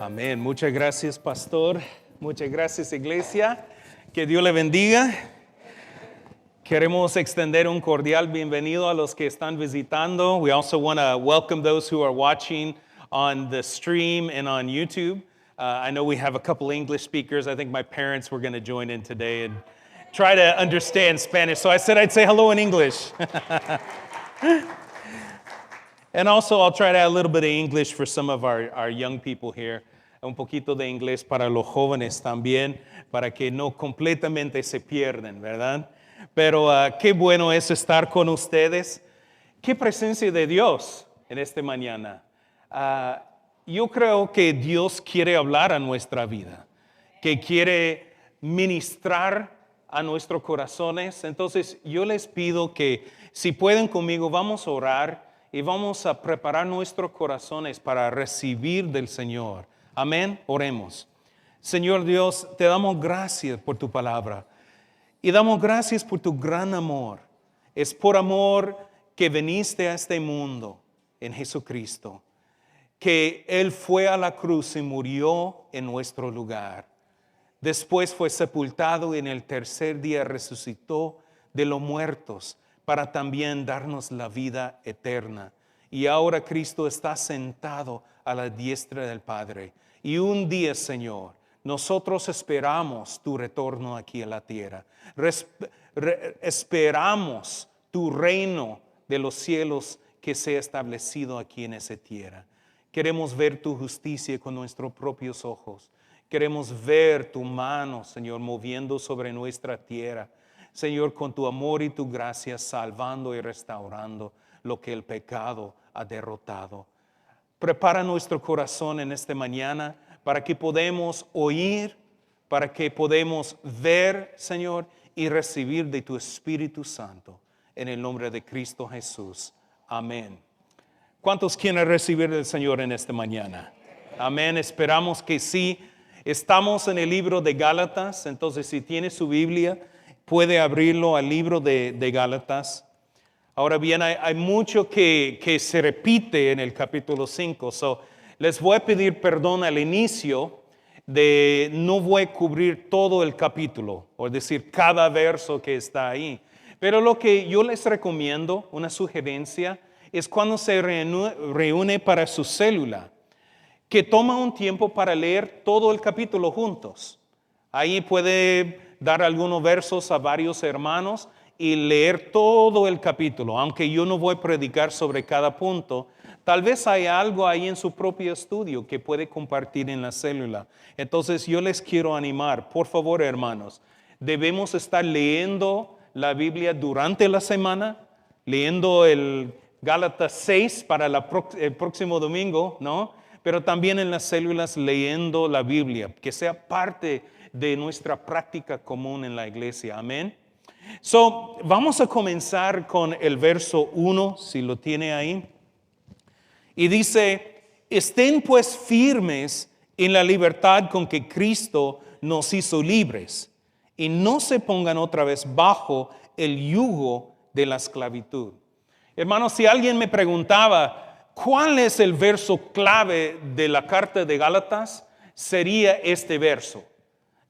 Amén. Muchas gracias, pastor. Muchas gracias, iglesia. Que Dios le bendiga. Queremos extender un cordial bienvenido a los que están visitando. We also want to welcome those who are watching on the stream and on YouTube. I know we have a couple English speakers. I think my parents were going to join in today and try to understand Spanish. So I said I'd say hello in English. And also, I'll try to add a little bit of English for some of our young people here. Un poquito de inglés para los jóvenes también, para que no completamente se pierden, ¿verdad? Pero qué bueno es estar con ustedes. Qué presencia de Dios en esta mañana. Yo creo que Dios quiere hablar a nuestra vida, que quiere ministrar a nuestros corazones. Entonces, yo les pido que si pueden conmigo, vamos a orar y vamos a preparar nuestros corazones para recibir del Señor. Amén. Oremos. Señor Dios, te damos gracias por tu palabra y damos gracias por tu gran amor. Es por amor que viniste a este mundo en Jesucristo, que Él fue a la cruz y murió en nuestro lugar. Después fue sepultado y en el tercer día resucitó de los muertos para también darnos la vida eterna. Y ahora Cristo está sentado a la diestra del Padre. Y un día, Señor, nosotros esperamos tu retorno aquí a la tierra. Esperamos tu reino de los cielos que sea establecido aquí en esa tierra. Queremos ver tu justicia con nuestros propios ojos. Queremos ver tu mano, Señor, moviendo sobre nuestra tierra. Señor, con tu amor y tu gracia, salvando y restaurando lo que el pecado ha derrotado. Prepara nuestro corazón en esta mañana para que podamos oír, para que podamos ver, Señor, y recibir de tu Espíritu Santo. En el nombre de Cristo Jesús. Amén. ¿Cuántos quieren recibir del Señor en esta mañana? Amén. Esperamos que sí. Estamos en el libro de Gálatas, entonces si tiene su Biblia, puede abrirlo al libro de Gálatas. Ahora bien, hay mucho que se repite en el capítulo 5. Les voy a pedir perdón al inicio no voy a cubrir todo el capítulo, o decir cada verso que está ahí. Pero lo que yo les recomiendo, una sugerencia, es cuando se reúne para su célula, que toma un tiempo para leer todo el capítulo juntos. Ahí puede dar algunos versos a varios hermanos y leer todo el capítulo, aunque yo no voy a predicar sobre cada punto. Tal vez hay algo ahí en su propio estudio que puede compartir en la célula. Entonces yo les quiero animar, por favor, hermanos, debemos estar leyendo la Biblia durante la semana, leyendo el Gálatas 6 para el próximo domingo, ¿no? Pero también en las células leyendo la Biblia, que sea parte de nuestra práctica común en la iglesia. Amén. Vamos a comenzar con el verso 1, si lo tiene ahí. Y dice, estén pues firmes en la libertad con que Cristo nos hizo libres, y no se pongan otra vez bajo el yugo de la esclavitud. Hermanos, si alguien me preguntaba, ¿cuál es el verso clave de la carta de Gálatas? Sería este verso.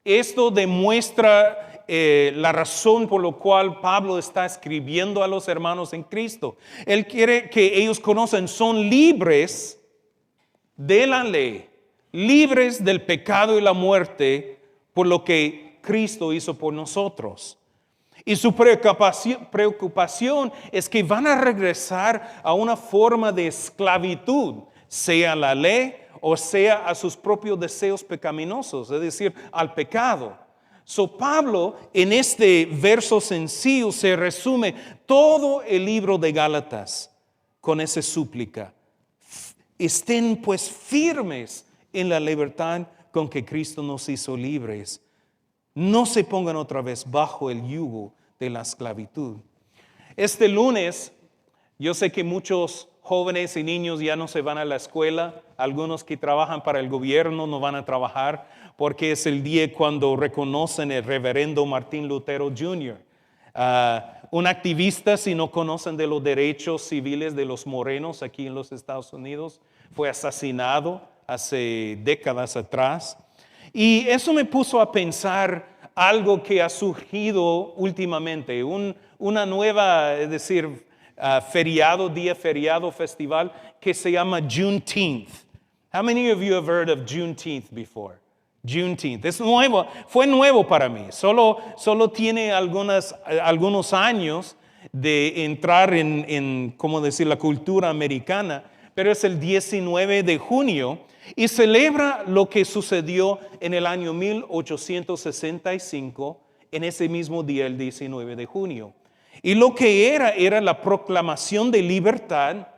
Esto demuestra la razón por la cual Pablo está escribiendo a los hermanos en Cristo. Él quiere que ellos conozcan, son libres de la ley, libres del pecado y la muerte por lo que Cristo hizo por nosotros. Y su preocupación es que van a regresar a una forma de esclavitud, sea la ley o sea a sus propios deseos pecaminosos, es decir, al pecado. Pablo en este verso sencillo se resume todo el libro de Gálatas con esa súplica. Estén pues firmes en la libertad con que Cristo nos hizo libres. No se pongan otra vez bajo el yugo de la esclavitud. Este lunes, yo sé que muchos jóvenes y niños ya no se van a la escuela. Algunos que trabajan para el gobierno no van a trabajar porque es el día cuando reconocen el reverendo Martín Lutero Jr., un activista, si no conocen de los derechos civiles de los morenos aquí en los Estados Unidos, fue asesinado hace décadas atrás. Y eso me puso a pensar algo que ha surgido últimamente, una nueva, es decir, día feriado, festival, que se llama Juneteenth. How many of you have heard of Juneteenth before? Juneteenth. Es nuevo, fue nuevo para mí. Solo tiene algunos años de entrar en, ¿cómo decir?, la cultura americana, pero es el 19 de junio y celebra lo que sucedió en el año 1865, en ese mismo día, el 19 de junio. Y lo que era la proclamación de libertad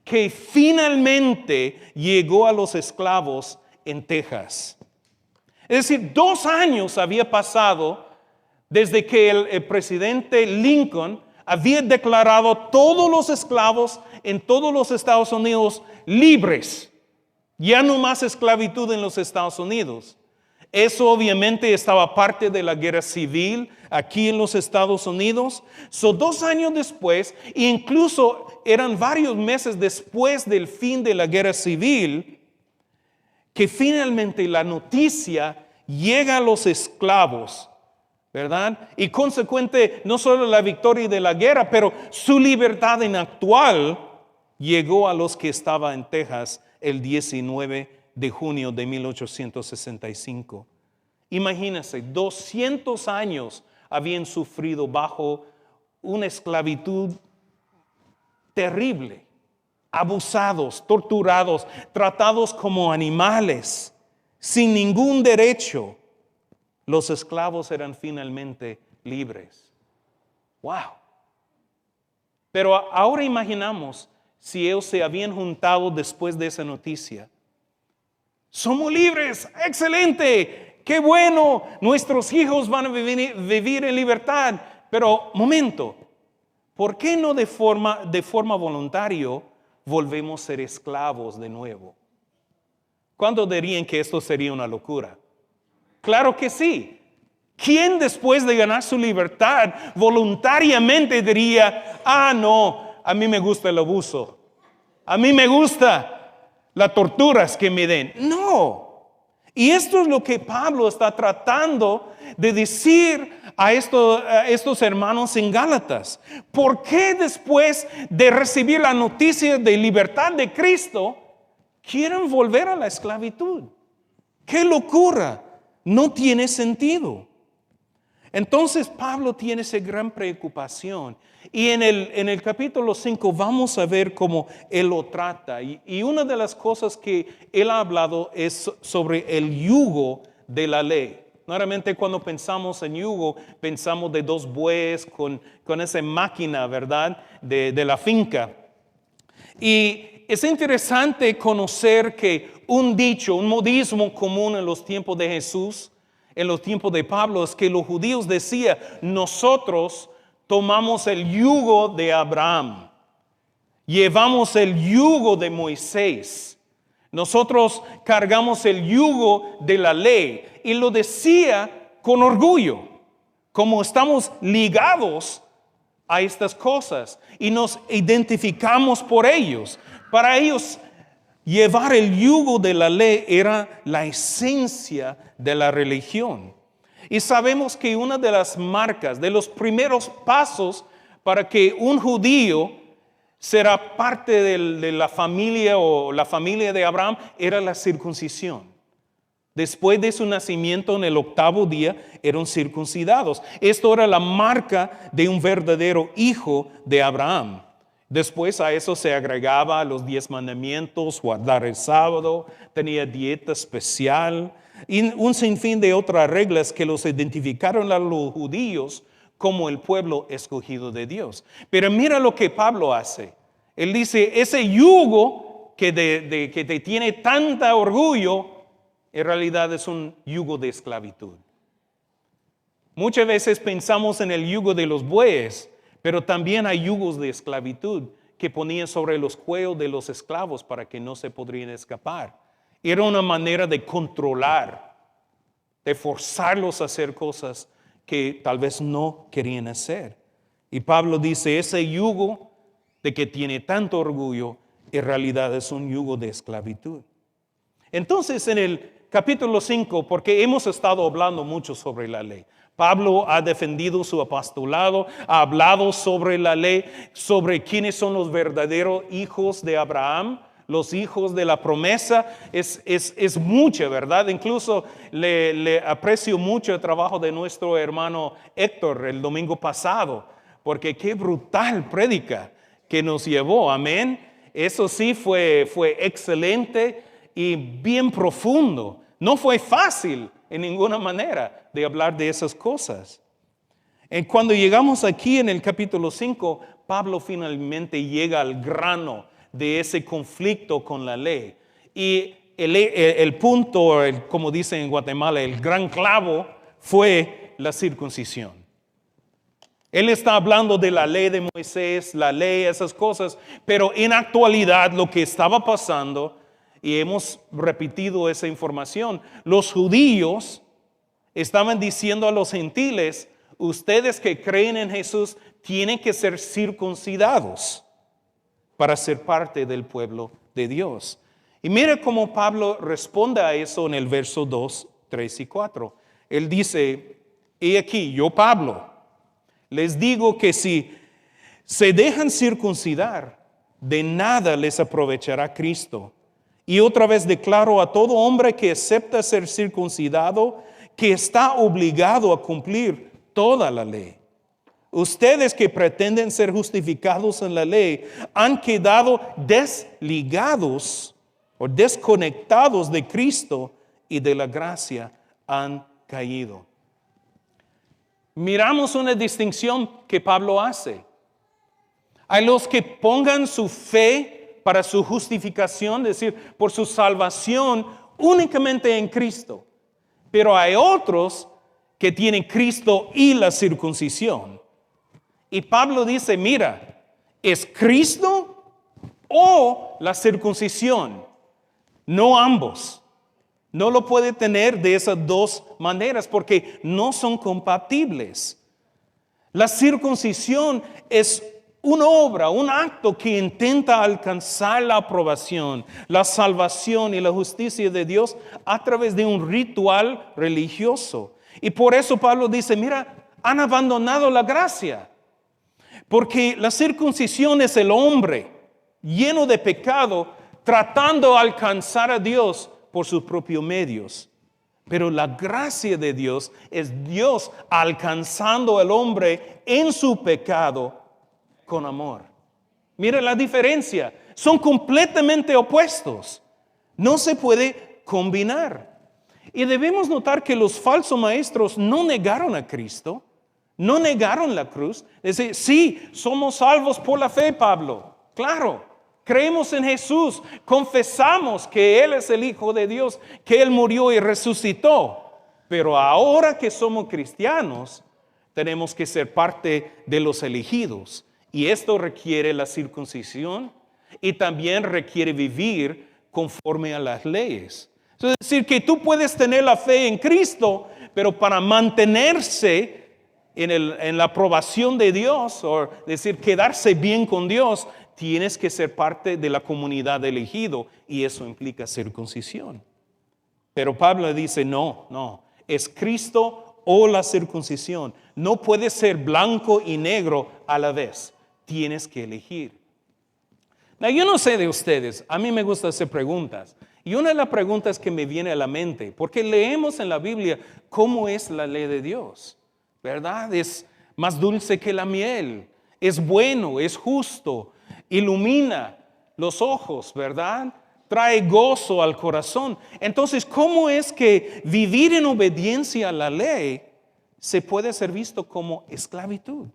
que finalmente llegó a los esclavos en Texas. Es decir, 2 años había pasado desde que el presidente Lincoln había declarado todos los esclavos en todos los Estados Unidos libres. Ya no más esclavitud en los Estados Unidos. Eso obviamente estaba parte de la guerra civil aquí en los Estados Unidos. 2 años después, e incluso eran varios meses después del fin de la guerra civil, que finalmente la noticia llega a los esclavos, ¿verdad? Y consecuente, no solo la victoria de la guerra, pero su libertad en actual llegó a los que estaban en Texas el 19 de junio de 1865. Imagínense, 200 años habían sufrido bajo una esclavitud terrible, abusados, torturados, tratados como animales, sin ningún derecho. Los esclavos eran finalmente libres. ¡Wow! Pero ahora imaginamos si ellos se habían juntado después de esa noticia. ¡Somos libres! ¡Excelente! ¡Qué bueno! Nuestros hijos van a vivir en libertad. Pero, momento, ¿por qué no de forma voluntaria volvemos a ser esclavos de nuevo? ¿Cuándo dirían que esto sería una locura? Claro que sí. ¿Quién después de ganar su libertad voluntariamente diría, no, a mí me gusta el abuso, a mí me gusta las torturas que me den? No. Y esto es lo que Pablo está tratando de decir a estos hermanos en Gálatas. ¿Por qué después de recibir la noticia de libertad de Cristo quieren volver a la esclavitud? ¡Qué locura! No tiene sentido. Entonces Pablo tiene esa gran preocupación. Y en el capítulo 5 vamos a ver cómo él lo trata. Y una de las cosas que él ha hablado es sobre el yugo de la ley. Normalmente cuando pensamos en yugo, pensamos de 2 bueyes con esa máquina, ¿verdad?, de la finca. Y es interesante conocer que un dicho, un modismo común en los tiempos de Jesús, en los tiempos de Pablo, es que los judíos decían, nosotros tomamos el yugo de Abraham, llevamos el yugo de Moisés, nosotros cargamos el yugo de la ley. Y lo decía con orgullo, como estamos ligados a estas cosas y nos identificamos por ellos. Para ellos, llevar el yugo de la ley era la esencia de la religión. Y sabemos que una de las marcas, de los primeros pasos para que un judío será parte de la familia o la familia de Abraham, era la circuncisión. Después de su nacimiento en el 8º día, eran circuncidados. Esto era la marca de un verdadero hijo de Abraham. Después a eso se agregaba los 10 mandamientos, guardar el sábado, tenía dieta especial y un sinfín de otras reglas que los identificaron a los judíos como el pueblo escogido de Dios. Pero mira lo que Pablo hace. Él dice, ese yugo que te tiene tanta orgullo, en realidad es un yugo de esclavitud. Muchas veces pensamos en el yugo de los bueyes, pero también hay yugos de esclavitud que ponían sobre los cuellos de los esclavos para que no se podrían escapar. Era una manera de controlar, de forzarlos a hacer cosas que tal vez no querían hacer. Y Pablo dice, ese yugo de que tiene tanto orgullo, en realidad es un yugo de esclavitud. Entonces en el capítulo 5, porque hemos estado hablando mucho sobre la ley. Pablo ha defendido su apostolado, ha hablado sobre la ley, sobre quiénes son los verdaderos hijos de Abraham, los hijos de la promesa. Es mucho, ¿verdad? Incluso le aprecio mucho el trabajo de nuestro hermano Héctor el domingo pasado, porque qué brutal prédica que nos llevó, amén. Eso sí fue excelente y bien profundo. No fue fácil en ninguna manera de hablar de esas cosas. Cuando llegamos aquí en el capítulo 5, Pablo finalmente llega al grano de ese conflicto con la ley. Y el punto, como dicen en Guatemala, el gran clavo fue la circuncisión. Él está hablando de la ley de Moisés, la ley, esas cosas, pero en actualidad lo que estaba pasando, y hemos repetido esa información, los judíos estaban diciendo a los gentiles, ustedes que creen en Jesús tienen que ser circuncidados para ser parte del pueblo de Dios. Y mire cómo Pablo responde a eso en el verso 2, 3 y 4. Él dice, he aquí, yo Pablo, les digo que si se dejan circuncidar, de nada les aprovechará Cristo. Y otra vez declaro a todo hombre que acepta ser circuncidado, que está obligado a cumplir toda la ley. Ustedes que pretenden ser justificados en la ley han quedado desligados o desconectados de Cristo y de la gracia han caído. Miramos una distinción que Pablo hace. Hay los que pongan su fe para su justificación, es decir, por su salvación únicamente en Cristo. Pero hay otros que tienen Cristo y la circuncisión. Y Pablo dice, mira, ¿es Cristo o la circuncisión? No ambos. No lo puede tener de esas dos maneras porque no son compatibles. La circuncisión es una obra, un acto que intenta alcanzar la aprobación, la salvación y la justicia de Dios a través de un ritual religioso. Y por eso Pablo dice, mira, han abandonado la gracia. Porque la circuncisión es el hombre lleno de pecado tratando de alcanzar a Dios por sus propios medios. Pero la gracia de Dios es Dios alcanzando al hombre en su pecado con amor. Mira la diferencia. Son completamente opuestos. No se puede combinar. Y debemos notar que los falsos maestros no negaron a Cristo. No negaron la cruz. Es decir, sí, somos salvos por la fe, Pablo. Claro, creemos en Jesús. Confesamos que Él es el Hijo de Dios, que Él murió y resucitó. Pero ahora que somos cristianos, tenemos que ser parte de los elegidos. Y esto requiere la circuncisión y también requiere vivir conforme a las leyes. Es decir, que tú puedes tener la fe en Cristo, pero para mantenerse en la aprobación de Dios, o decir, quedarse bien con Dios, tienes que ser parte de la comunidad elegido y eso implica circuncisión. Pero Pablo dice, no, es Cristo o la circuncisión. No puede ser blanco y negro a la vez. Tienes que elegir. Yo no sé de ustedes, a mí me gusta hacer preguntas. Y una de las preguntas que me viene a la mente, porque leemos en la Biblia cómo es la ley de Dios, ¿verdad? Es más dulce que la miel, es bueno, es justo, ilumina los ojos, ¿verdad? Trae gozo al corazón. Entonces, ¿cómo es que vivir en obediencia a la ley se puede ser visto como esclavitud?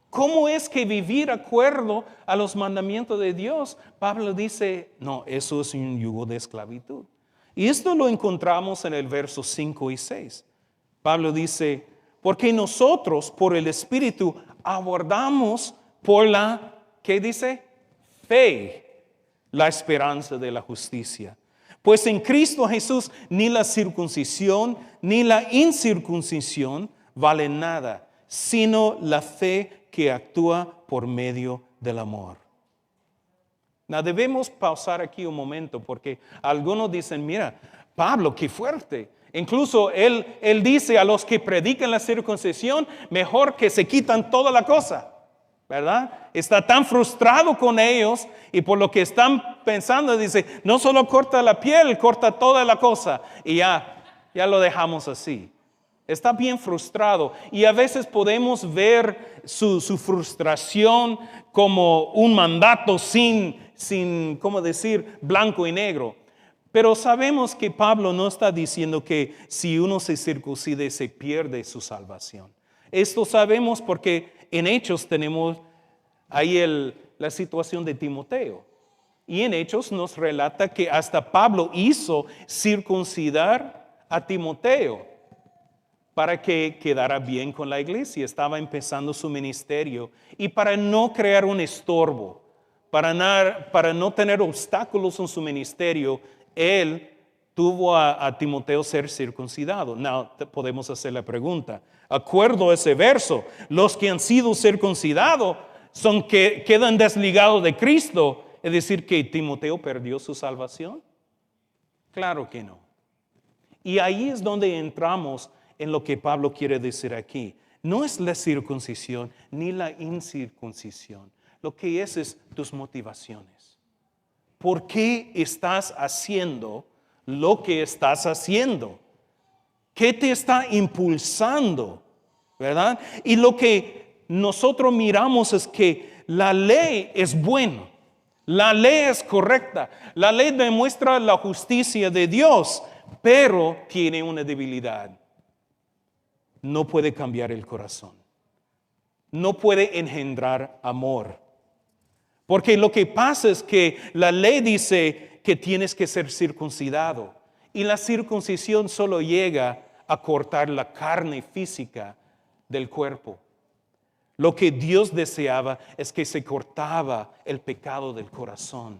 ¿Cómo es que vivir acuerdo a los mandamientos de Dios? Pablo dice, no, eso es un yugo de esclavitud. Y esto lo encontramos en el verso 5 y 6. Pablo dice, porque nosotros por el Espíritu abordamos por la, ¿qué dice? Fe, la esperanza de la justicia. Pues en Cristo Jesús ni la circuncisión ni la incircuncisión vale nada, sino la fe que actúa por medio del amor. Now, debemos pausar aquí un momento porque algunos dicen, mira, Pablo, qué fuerte. Incluso él dice a los que predican la circuncisión, mejor que se quitan toda la cosa, ¿verdad? Está tan frustrado con ellos y por lo que están pensando, dice, no solo corta la piel, corta toda la cosa y ya lo dejamos así. Está bien frustrado y a veces podemos ver su frustración como un mandato sin, ¿cómo decir?, blanco y negro. Pero sabemos que Pablo no está diciendo que si uno se circuncide se pierde su salvación. Esto sabemos porque en Hechos tenemos ahí la situación de Timoteo. Y en Hechos nos relata que hasta Pablo hizo circuncidar a Timoteo para que quedara bien con la iglesia. Estaba empezando su ministerio y para no crear un estorbo, para no tener obstáculos en su ministerio, él tuvo a Timoteo ser circuncidado. Now, podemos hacer la pregunta. Acuerdo a ese verso, los que han sido circuncidados son que quedan desligados de Cristo. Es decir, que Timoteo perdió su salvación. Claro que no. Y ahí es donde entramos en lo que Pablo quiere decir aquí. No es la circuncisión ni la incircuncisión. Lo que es tus motivaciones. ¿Por qué estás haciendo lo que estás haciendo? ¿Qué te está impulsando? ¿Verdad? Y lo que nosotros miramos es que la ley es buena. La ley es correcta. La ley demuestra la justicia de Dios, pero tiene una debilidad. No puede cambiar el corazón. No puede engendrar amor. Porque lo que pasa es que la ley dice que tienes que ser circuncidado. Y la circuncisión solo llega a cortar la carne física del cuerpo. Lo que Dios deseaba es que se cortaba el pecado del corazón.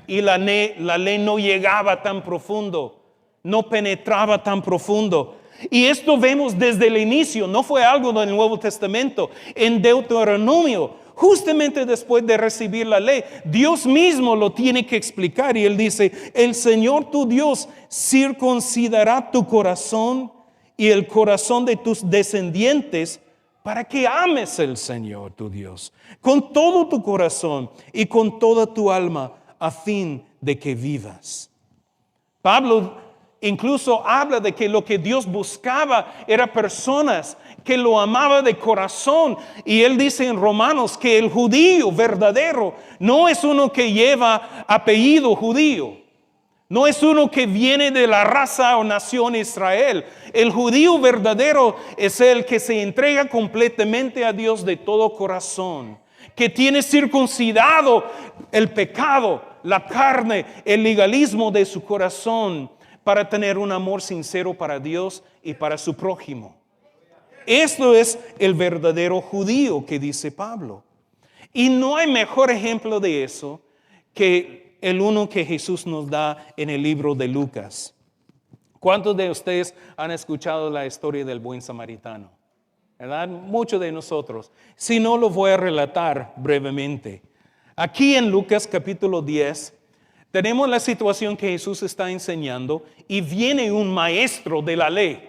Y la ley no llegaba tan profundo, no penetraba tan profundo. Y esto vemos desde el inicio, no fue algo del Nuevo Testamento. En Deuteronomio, justamente después de recibir la ley, Dios mismo lo tiene que explicar. Y Él dice, el Señor tu Dios circuncidará tu corazón y el corazón de tus descendientes para que ames al Señor tu Dios con todo tu corazón y con toda tu alma a fin de que vivas. Pablo incluso habla de que lo que Dios buscaba era personas que lo amaban de corazón. Y él dice en Romanos que el judío verdadero no es uno que lleva apellido judío. No es uno que viene de la raza o nación Israel. El judío verdadero es el que se entrega completamente a Dios de todo corazón. Que tiene circuncidado el pecado, la carne, el legalismo de su corazón para tener un amor sincero para Dios y para su prójimo. Esto es el verdadero judío que dice Pablo. Y no hay mejor ejemplo de eso que el uno que Jesús nos da en el libro de Lucas. ¿Cuántos de ustedes han escuchado la historia del buen samaritano? ¿Verdad? Muchos de nosotros. Si no, lo voy a relatar brevemente. Aquí en Lucas capítulo 10, tenemos la situación que Jesús está enseñando y viene un maestro de la ley.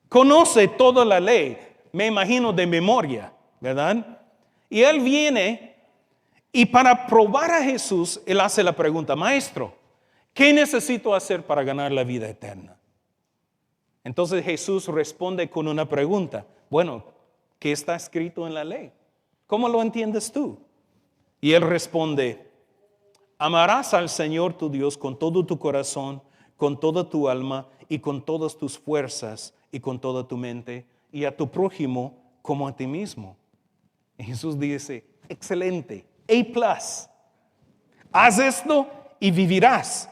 Conoce toda la ley, me imagino de memoria, ¿verdad? Y él viene y para probar a Jesús, él hace la pregunta, maestro, ¿qué necesito hacer para ganar la vida eterna? Entonces Jesús responde con una pregunta, bueno, ¿qué está escrito en la ley? ¿Cómo lo entiendes tú? Y él responde, amarás al Señor tu Dios con todo tu corazón, con toda tu alma y con todas tus fuerzas y con toda tu mente y a tu prójimo como a ti mismo. Y Jesús dice, excelente, A+. Haz esto y vivirás.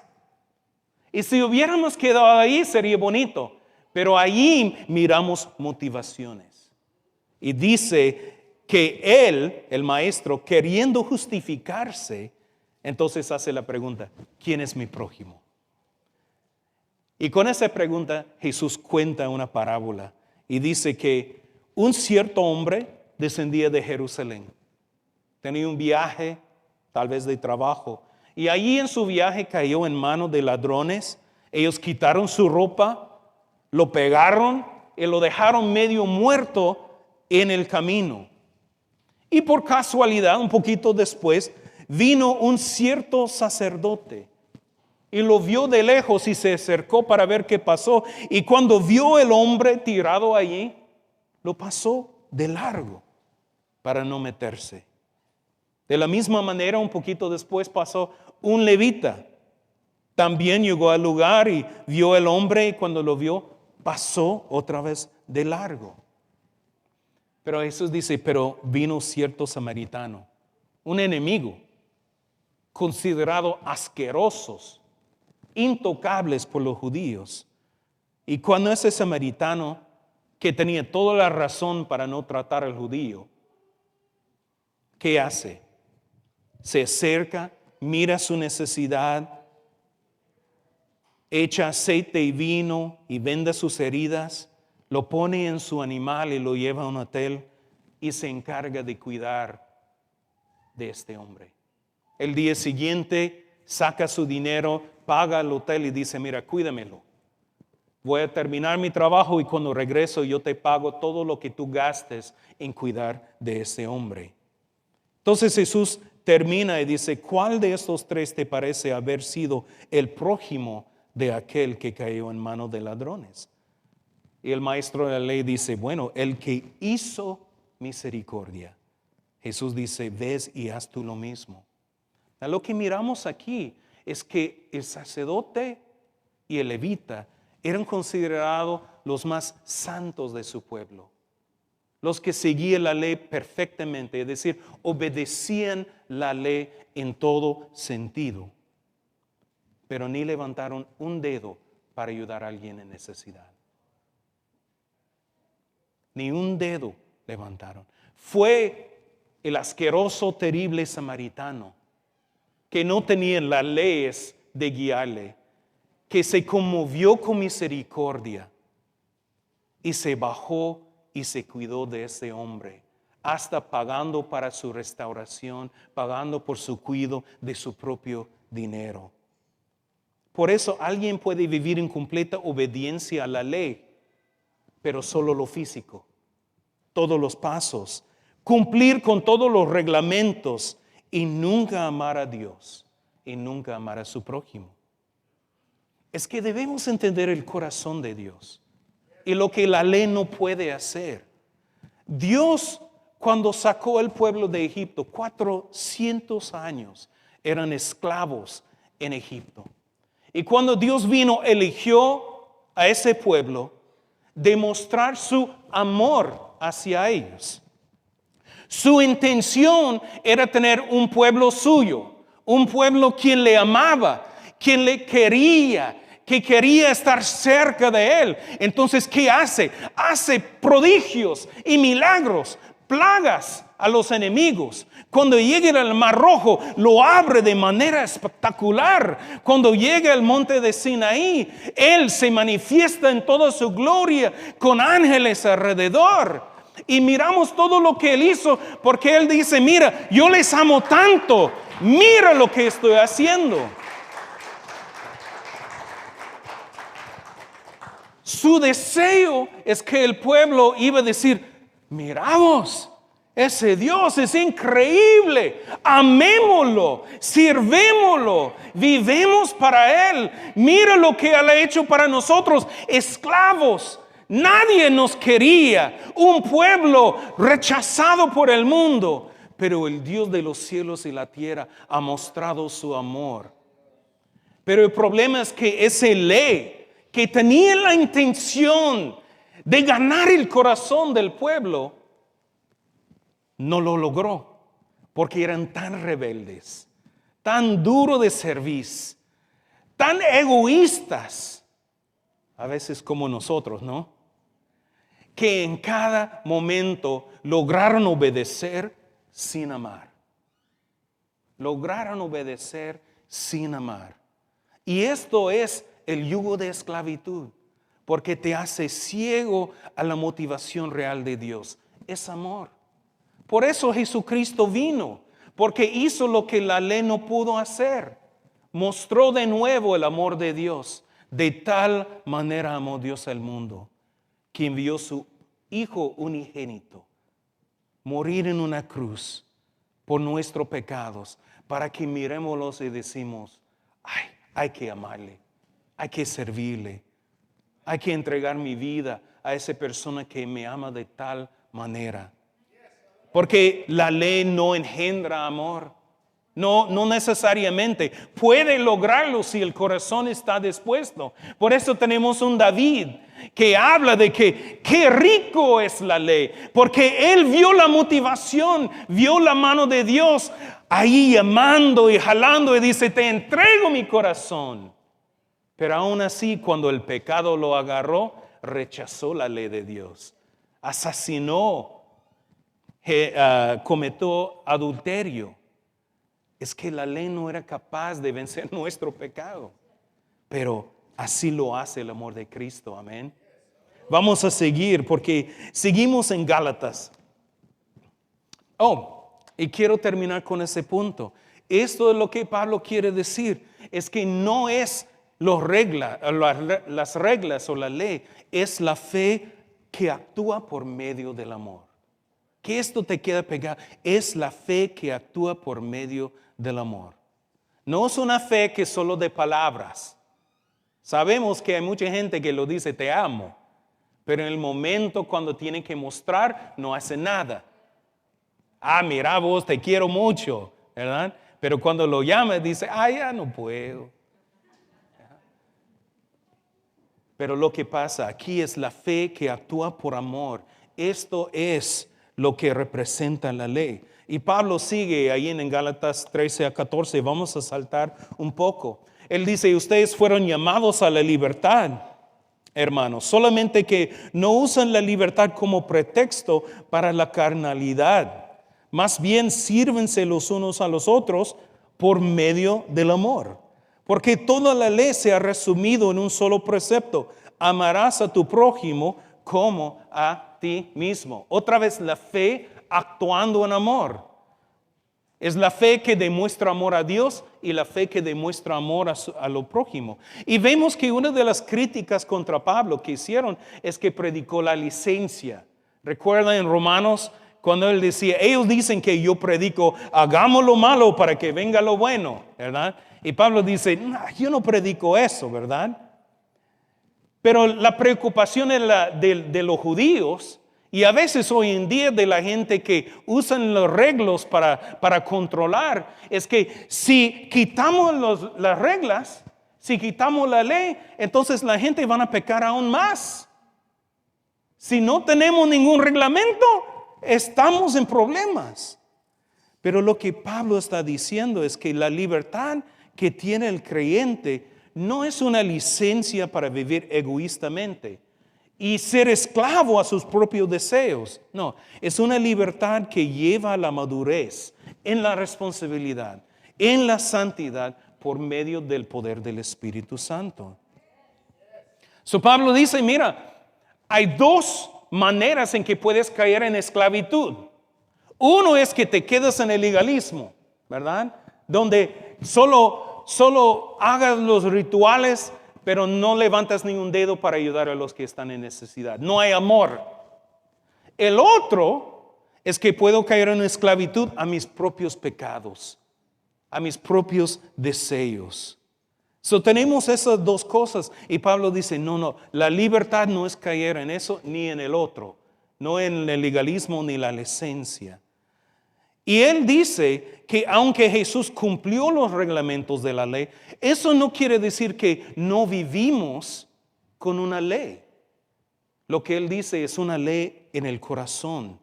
Y si hubiéramos quedado ahí sería bonito, pero ahí miramos motivaciones. Y dice que él, el maestro, queriendo justificarse, entonces hace la pregunta, ¿quién es mi prójimo? Y con esa pregunta Jesús cuenta una parábola y dice que un cierto hombre descendía de Jerusalén. Tenía un viaje, tal vez de trabajo. Y allí en su viaje cayó en manos de ladrones. Ellos quitaron su ropa, lo pegaron y lo dejaron medio muerto en el camino. Y por casualidad, un poquito después, vino un cierto sacerdote y lo vio de lejos y se acercó para ver qué pasó. Y cuando vio el hombre tirado allí, lo pasó de largo para no meterse. De la misma manera, un poquito después pasó un levita. También llegó al lugar y vio el hombre, y cuando lo vio, pasó otra vez de largo. Pero Jesús dice, pero vino cierto samaritano, un enemigo, considerado asquerosos, intocables por los judíos. Y cuando ese samaritano, que tenía toda la razón para no tratar al judío, ¿qué hace? Se acerca, mira su necesidad, echa aceite y vino y venda sus heridas, lo pone en su animal y lo lleva a un hotel y se encarga de cuidar de este hombre. El día siguiente saca su dinero, paga el hotel y dice, mira, cuídamelo. Voy a terminar mi trabajo y cuando regreso yo te pago todo lo que tú gastes en cuidar de ese hombre. Entonces Jesús termina y dice, ¿cuál de estos tres te parece haber sido el prójimo de aquel que cayó en manos de ladrones? Y el maestro de la ley dice, bueno, el que hizo misericordia. Jesús dice, ves y haz tú lo mismo. Lo que miramos aquí es que el sacerdote y el levita eran considerados los más santos de su pueblo. Los que seguían la ley perfectamente, es decir, obedecían la ley en todo sentido. Pero ni levantaron un dedo para ayudar a alguien en necesidad. Ni un dedo levantaron. Fue el asqueroso, terrible samaritano que no tenía las leyes de guiarle, que se conmovió con misericordia y se bajó y se cuidó de ese hombre, hasta pagando para su restauración, pagando por su cuidado de su propio dinero. Por eso alguien puede vivir en completa obediencia a la ley, pero solo lo físico, todos los pasos, cumplir con todos los reglamentos y nunca amar a Dios y nunca amar a su prójimo. Es que debemos entender el corazón de Dios y lo que la ley no puede hacer. Dios, cuando sacó al pueblo de Egipto, 400 años eran esclavos en Egipto. Y cuando Dios vino, eligió a ese pueblo demostrar su amor hacia ellos. Su intención era tener un pueblo suyo, un pueblo quien le amaba, quien le quería, que quería estar cerca de él. Entonces, ¿qué hace? Hace prodigios y milagros, plagas a los enemigos. Cuando llega al Mar Rojo, lo abre de manera espectacular. Cuando llega al monte de Sinaí, Él se manifiesta en toda su gloria con ángeles alrededor. Y miramos todo lo que Él hizo, porque Él dice, mira, yo les amo tanto, mira lo que estoy haciendo. Su deseo es que el pueblo iba a decir, miramos, ese Dios es increíble, amémoslo, sirvémoslo, vivemos para Él. Mira lo que Él ha hecho para nosotros, esclavos. Nadie nos quería, un pueblo rechazado por el mundo, pero el Dios de los cielos y la tierra ha mostrado su amor. Pero el problema es que ese ley que tenía la intención de ganar el corazón del pueblo, no lo logró, porque eran tan rebeldes, tan duros de servicio, tan egoístas, a veces como nosotros, ¿no? Que en cada momento lograron obedecer sin amar. Lograron obedecer sin amar. Y esto es el yugo de esclavitud, porque te hace ciego a la motivación real de Dios. Es amor. Por eso Jesucristo vino, porque hizo lo que la ley no pudo hacer. Mostró de nuevo el amor de Dios. De tal manera amó Dios al mundo, que envió su Hijo unigénito morir en una cruz por nuestros pecados, para que miremoslos y decimos, ay, hay que amarle, hay que servirle, hay que entregar mi vida a esa persona que me ama de tal manera. Porque la ley no engendra amor. No necesariamente. Puede lograrlo si el corazón está dispuesto. Por eso tenemos un David que habla de que qué rico es la ley. Porque él vio la motivación, vio la mano de Dios ahí llamando y jalando y dice, te entrego mi corazón. Pero aún así, cuando el pecado lo agarró, rechazó la ley de Dios. Asesinó, cometió adulterio. Es que la ley no era capaz de vencer nuestro pecado. Pero así lo hace el amor de Cristo. Amén. Vamos a seguir porque seguimos en Gálatas. Y quiero terminar con ese punto. Esto es lo que Pablo quiere decir. Es que no es las reglas o la ley. Es la fe que actúa por medio del amor. Que esto te queda pegado. Es la fe que actúa por medio del amor. No es una fe que solo de palabras. Sabemos que hay mucha gente que lo dice, te amo. Pero en el momento cuando tiene que mostrar, no hace nada. Mira vos, te quiero mucho, ¿verdad? Pero cuando lo llama, dice, ya no puedo. Pero lo que pasa aquí es la fe que actúa por amor. Esto es lo que representa la ley. Y Pablo sigue ahí en Gálatas 13 a 14. Vamos a saltar un poco. Él dice, ustedes fueron llamados a la libertad, hermanos. Solamente que no usan la libertad como pretexto para la carnalidad. Más bien sírvense los unos a los otros por medio del amor. Porque toda la ley se ha resumido en un solo precepto. Amarás a tu prójimo como a ti mismo. Otra vez la fe actuando en amor. Es la fe que demuestra amor a Dios y la fe que demuestra amor a lo prójimo. Y vemos que una de las críticas contra Pablo que hicieron es que predicó la licencia. Recuerda en Romanos cuando él decía, ellos dicen que yo predico, hagamos lo malo para que venga lo bueno, ¿verdad? Y Pablo dice, no, yo no predico eso, ¿verdad? Pero la preocupación de los judíos y a veces hoy en día de la gente que usan los reglas para controlar, es que si quitamos las reglas, si quitamos la ley, entonces la gente van a pecar aún más. Si no tenemos ningún reglamento, estamos en problemas. Pero lo que Pablo está diciendo es que la libertad que tiene el creyente no es una licencia para vivir egoístamente y ser esclavo a sus propios deseos. No, es una libertad que lleva a la madurez, en la responsabilidad, en la santidad por medio del poder del Espíritu Santo. Pablo dice, mira, hay dos maneras en que puedes caer en esclavitud. Uno es que te quedas en el legalismo, ¿verdad? Donde solo hagas los rituales, pero no levantas ni un dedo para ayudar a los que están en necesidad. No hay amor. El otro es que puedo caer en esclavitud a mis propios pecados, a mis propios deseos. Tenemos esas dos cosas y Pablo dice, no, la libertad no es caer en eso ni en el otro, no en el legalismo ni la licencia. Y él dice que aunque Jesús cumplió los reglamentos de la ley, eso no quiere decir que no vivimos con una ley. Lo que él dice es una ley en el corazón.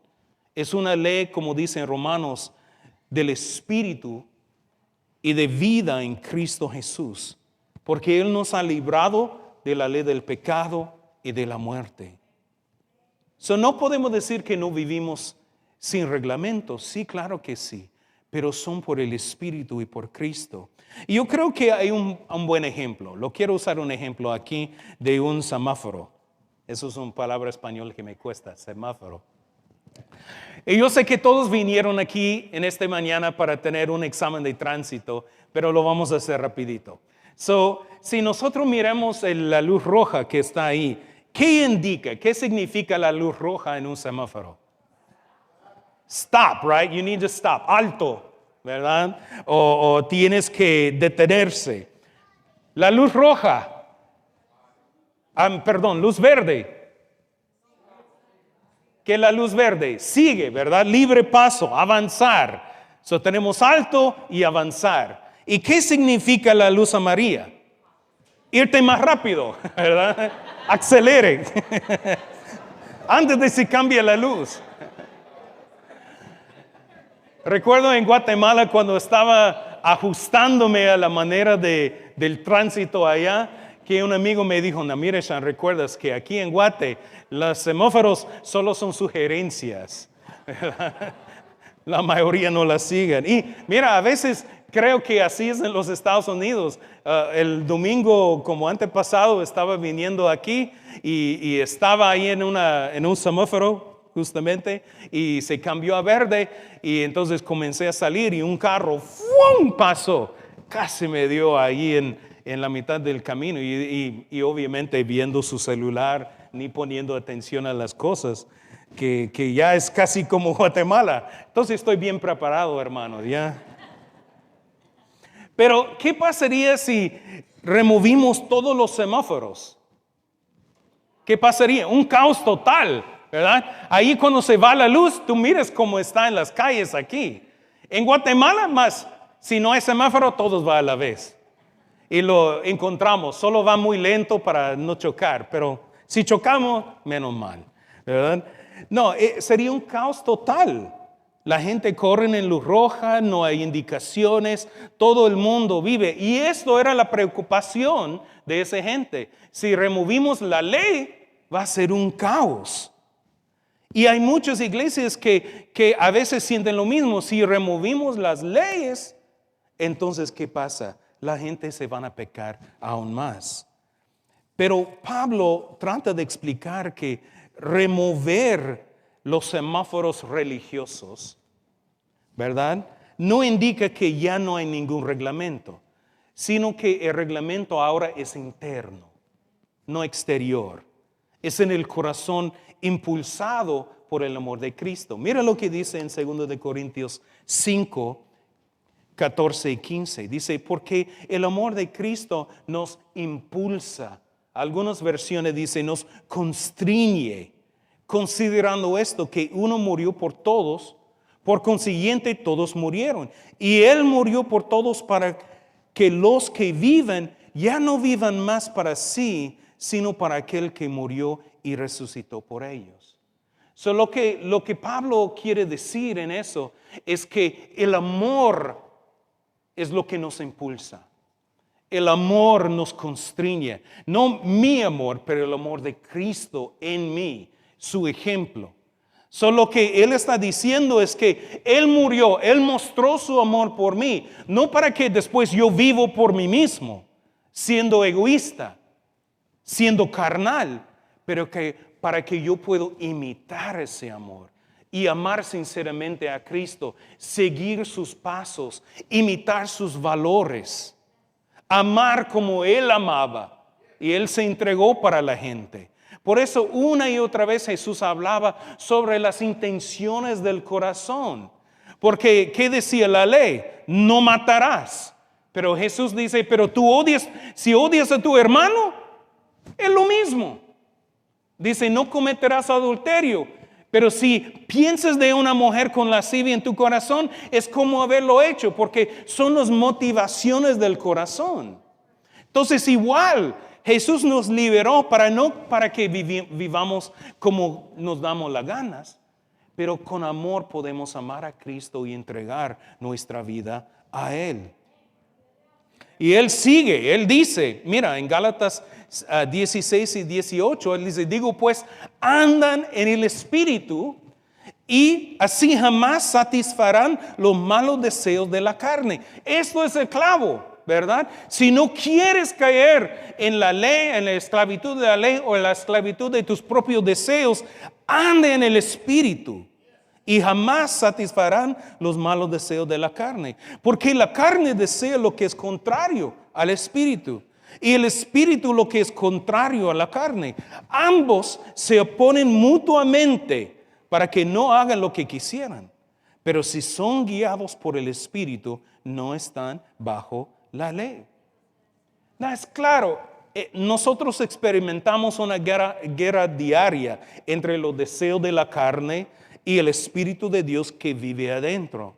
Es una ley, como dice en Romanos, del Espíritu y de vida en Cristo Jesús. Porque Él nos ha librado de la ley del pecado y de la muerte. No podemos decir que no vivimos sin reglamentos. Sí, claro que sí. Pero son por el Espíritu y por Cristo. Y yo creo que hay un buen ejemplo. Lo quiero usar un ejemplo aquí de un semáforo. Eso es una palabra española que me cuesta, semáforo. Y yo sé que todos vinieron aquí en esta mañana para tener un examen de tránsito, pero lo vamos a hacer rapidito. Si nosotros miramos la luz roja que está ahí, ¿qué indica? ¿Qué significa la luz roja en un semáforo? Stop, right? You need to stop. Alto, ¿verdad? O tienes que detenerse. La luz roja. Luz verde. ¿Qué es la luz verde? Sigue, ¿verdad? Libre paso, avanzar. Tenemos alto y avanzar. ¿Y qué significa la luz amarilla? Irte más rápido, ¿verdad? Acelere. Antes de que cambie la luz. Recuerdo en Guatemala cuando estaba ajustándome a la manera del tránsito allá, que un amigo me dijo, mire, Sean, recuerdas que aquí en Guate los semáforos solo son sugerencias. La mayoría no las siguen. Y mira, a veces creo que así es en los Estados Unidos. El domingo, como antepasado, estaba viniendo aquí y estaba ahí en un semáforo justamente, y se cambió a verde, y entonces comencé a salir y un carro ¡fum! Pasó. Casi me dio ahí en la mitad del camino y obviamente viendo su celular, ni poniendo atención a las cosas, que ya es casi como Guatemala. Entonces estoy bien preparado, hermanos, ya. Pero, ¿qué pasaría si removimos todos los semáforos? ¿Qué pasaría? Un caos total, ¿verdad? Ahí cuando se va la luz, tú miras cómo está en las calles aquí. En Guatemala, más, si no hay semáforo, todos van a la vez. Y lo encontramos, solo va muy lento para no chocar, pero si chocamos, menos mal, ¿verdad? No, sería un caos total. La gente corre en luz roja, no hay indicaciones, todo el mundo vive. Y esto era la preocupación de esa gente. Si removimos la ley, va a ser un caos. Y hay muchas iglesias que a veces sienten lo mismo. Si removimos las leyes, entonces, ¿qué pasa? La gente se van a pecar aún más. Pero Pablo trata de explicar que remover los semáforos religiosos, ¿verdad? No indica que ya no hay ningún reglamento, sino que el reglamento ahora es interno, no exterior. Es en el corazón impulsado por el amor de Cristo. Mira lo que dice en 2 de Corintios 5, 14 y 15. Dice, porque el amor de Cristo nos impulsa. Algunas versiones dicen, nos constriñe, considerando esto, que uno murió por todos, por consiguiente todos murieron. Y Él murió por todos para que los que viven ya no vivan más para sí, sino para aquel que murió y resucitó por ellos. Lo que Pablo quiere decir en eso es que el amor es lo que nos impulsa. El amor nos constriñe. No mi amor, pero el amor de Cristo en mí, su ejemplo. Lo que Él está diciendo es que Él murió, Él mostró su amor por mí, no para que después yo vivo por mí mismo, siendo egoísta, siendo carnal, pero para que yo pueda imitar ese amor y amar sinceramente a Cristo, seguir sus pasos, imitar sus valores, amar como Él amaba y Él se entregó para la gente. Por eso una y otra vez Jesús hablaba sobre las intenciones del corazón. Porque, ¿qué decía la ley? No matarás. Pero Jesús dice, pero tú odias, si odias a tu hermano, es lo mismo. Dice, no cometerás adulterio. Pero si piensas de una mujer con lascivia en tu corazón, es como haberlo hecho, porque son las motivaciones del corazón. Entonces, igual, Jesús nos liberó para que vivamos como nos damos las ganas, pero con amor podemos amar a Cristo y entregar nuestra vida a Él. Y Él sigue, Él dice, mira, en Gálatas 16 y 18, Él dice, digo pues, andan en el Espíritu y así jamás satisfarán los malos deseos de la carne. Esto es el clavo, ¿verdad? Si no quieres caer en la ley, en la esclavitud de la ley o en la esclavitud de tus propios deseos, anda en el Espíritu. y jamás satisfarán los malos deseos de la carne. Porque la carne desea lo que es contrario al espíritu y el espíritu lo que es contrario a la carne. Ambos se oponen mutuamente para que no hagan lo que quisieran. Pero si son guiados por el espíritu, no están bajo la ley. No, es claro, nosotros experimentamos una guerra diaria entre los deseos de la carne y el Espíritu de Dios que vive adentro.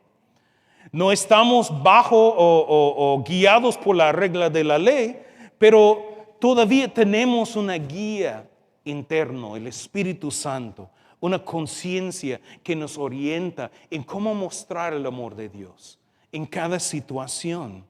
No estamos bajo o guiados por la regla de la ley, pero todavía tenemos una guía interno, el Espíritu Santo, una conciencia que nos orienta en cómo mostrar el amor de Dios en cada situación.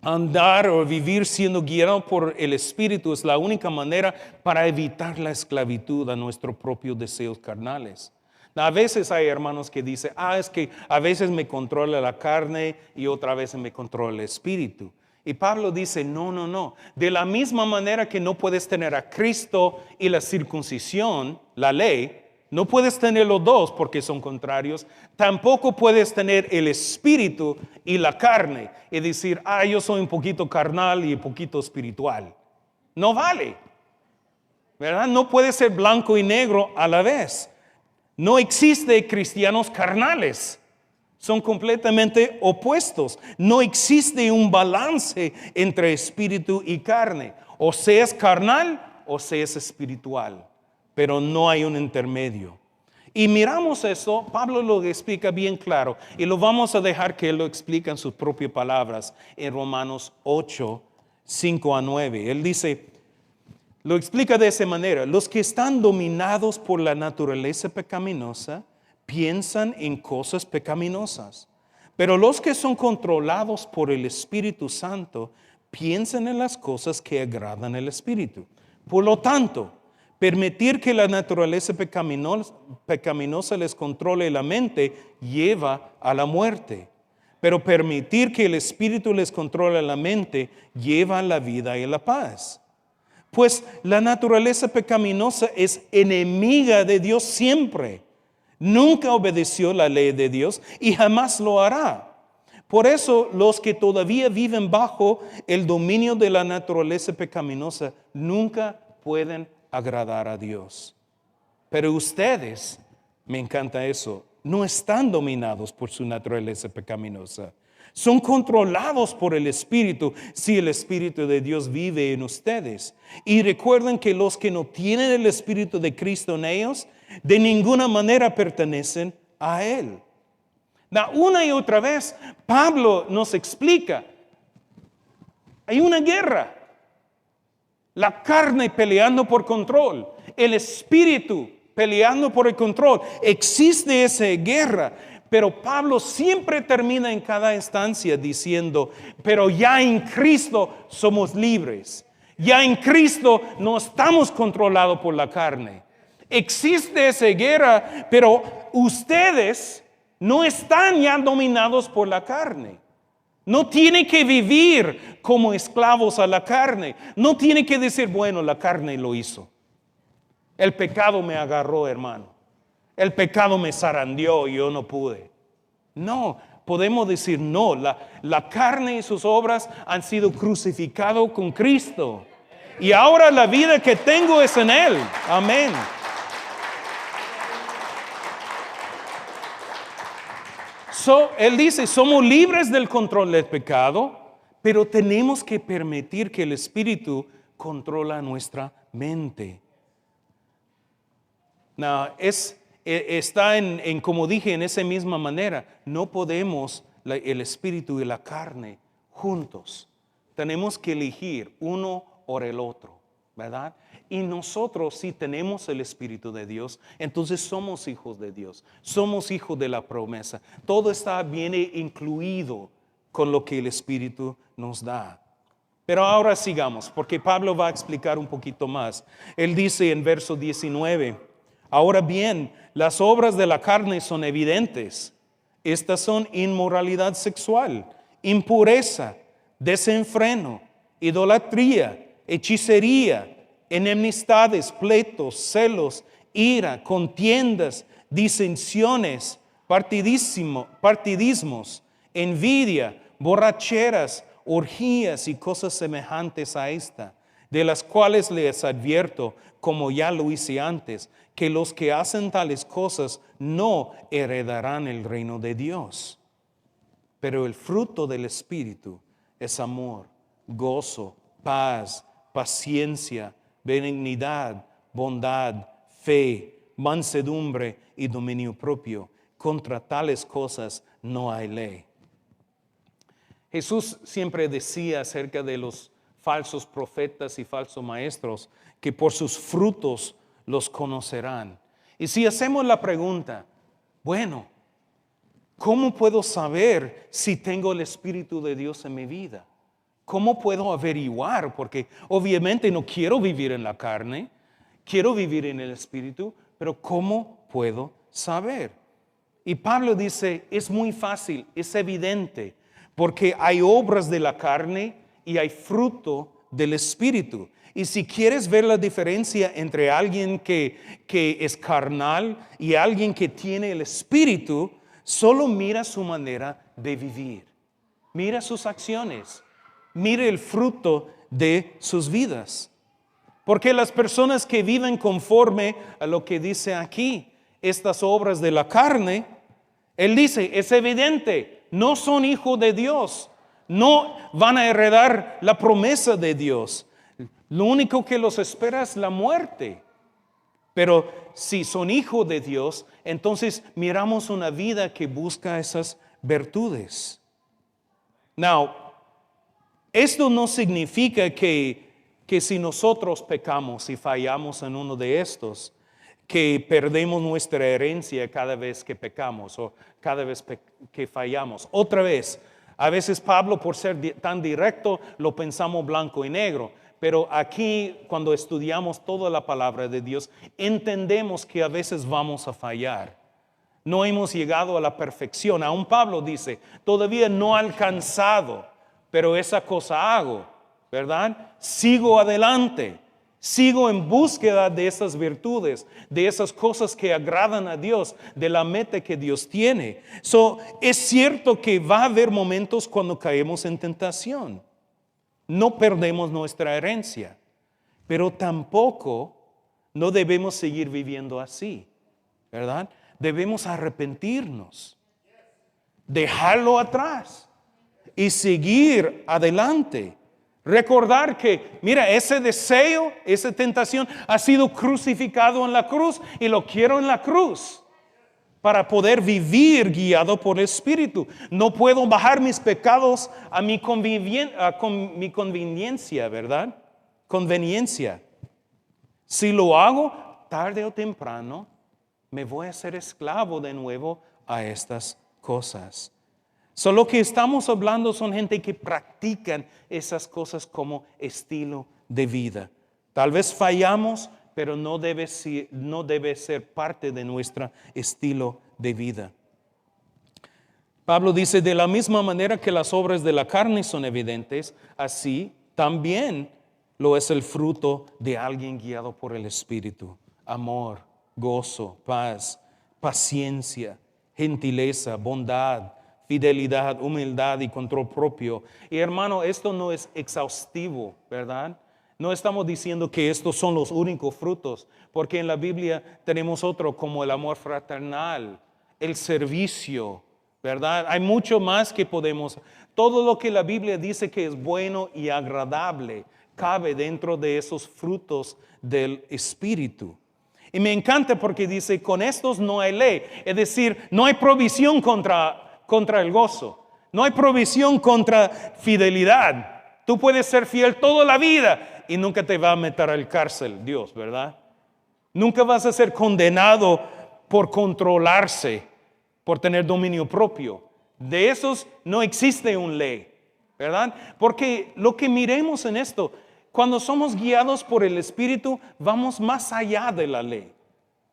Andar o vivir siendo guiado por el Espíritu es la única manera para evitar la esclavitud a nuestros propios deseos carnales. A veces hay hermanos que dicen, es que a veces me controla la carne y otra vez me controla el Espíritu. Y Pablo dice, no. De la misma manera que no puedes tener a Cristo y la circuncisión, la ley, no puedes tener los dos porque son contrarios. Tampoco puedes tener el espíritu y la carne y decir, yo soy un poquito carnal y un poquito espiritual. No vale, ¿verdad? No puede ser blanco y negro a la vez. No existe cristianos carnales. Son completamente opuestos. No existe un balance entre espíritu y carne. O seas carnal o seas espiritual. Pero no hay un intermedio. Y miramos eso, Pablo lo explica bien claro, y lo vamos a dejar que él lo explique en sus propias palabras en Romanos 8, 5 a 9. Él dice, lo explica de esa manera: los que están dominados por la naturaleza pecaminosa piensan en cosas pecaminosas, pero los que son controlados por el Espíritu Santo piensan en las cosas que agradan al Espíritu. Por lo tanto, permitir que la naturaleza pecaminosa les controle la mente lleva a la muerte. Pero permitir que el Espíritu les controle la mente lleva a la vida y la paz. Pues la naturaleza pecaminosa es enemiga de Dios siempre. Nunca obedeció la ley de Dios y jamás lo hará. Por eso los que todavía viven bajo el dominio de la naturaleza pecaminosa nunca pueden agradar a Dios. Pero ustedes, me encanta eso, no están dominados por su naturaleza pecaminosa. Son controlados por el Espíritu si el Espíritu de Dios vive en ustedes. Y recuerden que los que no tienen el Espíritu de Cristo en ellos, de ninguna manera pertenecen a Él. Una y otra vez, Pablo nos explica, hay una guerra. La carne peleando por control, el espíritu peleando por el control. Existe esa guerra, pero Pablo siempre termina en cada instancia diciendo, pero ya en Cristo somos libres. Ya en Cristo no estamos controlados por la carne. Existe esa guerra, pero ustedes no están ya dominados por la carne. No tiene que vivir como esclavos a la carne. No tiene que decir, bueno, la carne lo hizo. El pecado me agarró, hermano. El pecado me zarandeó y yo no pude. No, podemos decir no. La carne y sus obras han sido crucificados con Cristo. Y ahora la vida que tengo es en Él. Amén. Él dice, somos libres del control del pecado, pero tenemos que permitir que el Espíritu controla nuestra mente. Está como dije, en esa misma manera. No podemos el Espíritu y la carne juntos. Tenemos que elegir uno o el otro, ¿verdad? Y nosotros, si tenemos el Espíritu de Dios, entonces somos hijos de Dios, somos hijos de la promesa. Todo viene incluido con lo que el Espíritu nos da. Pero ahora sigamos, porque Pablo va a explicar un poquito más. Él dice en verso 19, ahora bien, las obras de la carne son evidentes. Estas son inmoralidad sexual, impureza, desenfreno, idolatría, hechicería, enemistades, pleitos, celos, ira, contiendas, disensiones, partidismos, envidia, borracheras, orgías y cosas semejantes a esta, de las cuales les advierto, como ya lo hice antes, que los que hacen tales cosas no heredarán el reino de Dios. Pero el fruto del Espíritu es amor, gozo, paz, paciencia, benignidad, bondad, fe, mansedumbre y dominio propio. Contra tales cosas no hay ley. Jesús siempre decía acerca de los falsos profetas y falsos maestros que por sus frutos los conocerán. Y si hacemos la pregunta, bueno, ¿cómo puedo saber si tengo el Espíritu de Dios en mi vida? ¿Cómo puedo averiguar? Porque obviamente no quiero vivir en la carne, quiero vivir en el Espíritu, pero ¿cómo puedo saber? Y Pablo dice, es muy fácil, es evidente, porque hay obras de la carne y hay fruto del Espíritu. Y si quieres ver la diferencia entre alguien que es carnal y alguien que tiene el Espíritu, solo mira su manera de vivir. Mira sus acciones. Mira el fruto de sus vidas. Porque las personas que viven conforme a lo que dice aquí, estas obras de la carne, él dice, es evidente, no son hijos de Dios, no van a heredar la promesa de Dios. Lo único que los espera es la muerte. Pero si son hijos de Dios, entonces miramos una vida que busca esas virtudes. Now, esto no significa que si nosotros pecamos y fallamos en uno de estos, que perdemos nuestra herencia cada vez que pecamos o cada vez que fallamos. Otra vez, a veces Pablo, por ser tan directo, lo pensamos blanco y negro. Pero aquí, cuando estudiamos toda la palabra de Dios, entendemos que a veces vamos a fallar. No hemos llegado a la perfección. Aún Pablo dice, todavía no he alcanzado, pero esa cosa hago, ¿verdad? Sigo adelante. Sigo en búsqueda de esas virtudes, de esas cosas que agradan a Dios, de la meta que Dios tiene. Es cierto que va a haber momentos cuando caemos en tentación. No perdemos nuestra herencia, pero tampoco no debemos seguir viviendo así, ¿verdad? Debemos arrepentirnos, dejarlo atrás y seguir adelante. Recordar que, mira, ese deseo, esa tentación ha sido crucificado en la cruz y lo quiero en la cruz para poder vivir guiado por el Espíritu. No puedo bajar mis pecados a mi conveniencia, ¿verdad? Conveniencia. Si lo hago, tarde o temprano, me voy a ser esclavo de nuevo a estas cosas. Lo que estamos hablando son gente que practican esas cosas como estilo de vida. Tal vez fallamos, pero no debe ser parte de nuestro estilo de vida. Pablo dice, de la misma manera que las obras de la carne son evidentes, así también lo es el fruto de alguien guiado por el Espíritu. Amor, gozo, paz, paciencia, gentileza, bondad, fidelidad, humildad y control propio. Y hermano, esto no es exhaustivo, ¿verdad? No estamos diciendo que estos son los únicos frutos, porque en la Biblia tenemos otro como el amor fraternal, el servicio, ¿verdad? Hay mucho más que podemos. Todo lo que la Biblia dice que es bueno y agradable cabe dentro de esos frutos del Espíritu. Y me encanta porque dice, con estos no hay ley. Es decir, no hay provisión contra el gozo. No hay provisión contra fidelidad. Tú puedes ser fiel toda la vida y nunca te va a meter al cárcel Dios, ¿verdad? Nunca vas a ser condenado por controlarse, por tener dominio propio. De esos no existe una ley, ¿verdad? Porque lo que miremos en esto, cuando somos guiados por el Espíritu, vamos más allá de la ley.